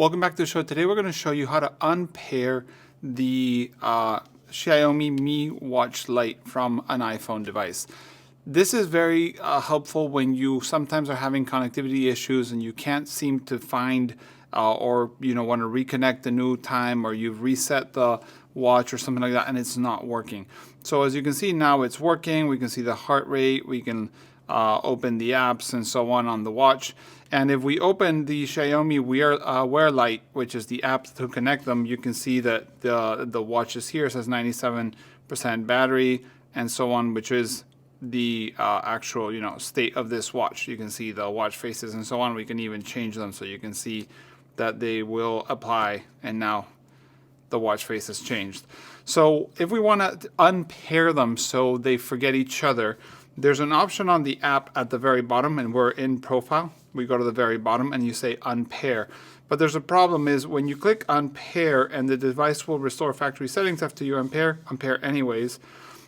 Welcome back to the show. Today we're going to show you how to unpair the Xiaomi Mi Watch Lite from an iPhone device. This is very helpful when you sometimes are having connectivity issues and you can't seem to find or want to reconnect a new time, or you've reset the watch or something like that and it's not working. So as you can see now, it's working. We can see the heart rate. We can open the apps and so on the watch. And if we open the Xiaomi Wear Lite, which is the app to connect them, you can see that the watch is here. It says 97% battery and so on, which is the actual state of this watch. You can see the watch faces and so on. We can even change them so you can see that they will apply, and now the watch face has changed. So if we want to unpair them so they forget each other, there's an option on the app at the very bottom, and we're in profile. We go to the very bottom and you say unpair. But there's a problem is when you click unpair and the device will restore factory settings after you unpair anyways.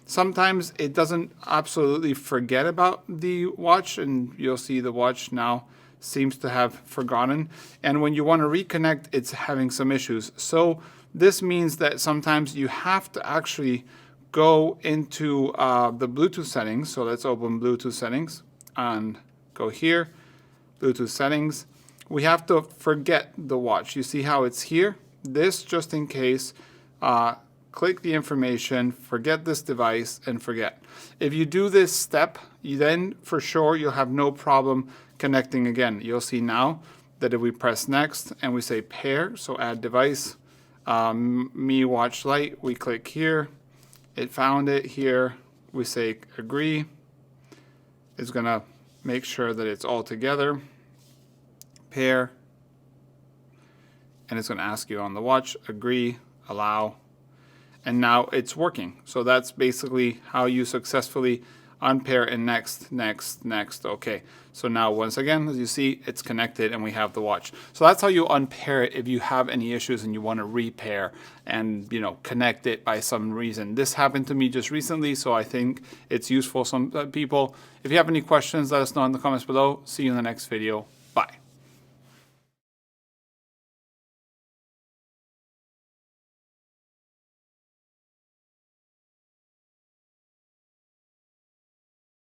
Sometimes it doesn't absolutely forget about the watch, and you'll see the watch now seems to have forgotten. And when you want to reconnect, it's having some issues. So this means that sometimes you have to actually go into the Bluetooth settings. So let's open Bluetooth settings and go here, Bluetooth settings. We have to forget the watch. You see how it's here? This, just in case, click the information, forget this device, and forget. If you do this step, then for sure you'll have no problem connecting again. You'll see now that if we press next and we say pair, so add device, Mi Watch Lite, we click here. It found it here. We say agree. It's going to make sure that it's all together. Pair. And it's going to ask you on the watch, agree, allow. And now it's working. So that's basically how you successfully unpair and next. Okay. So now once again, as you see, it's connected and we have the watch. So that's how you unpair it if you have any issues and you want to repair and connect it by some reason. This happened to me just recently, so I think it's useful for some people. If you have any questions, let us know in the comments below. See you in the next video.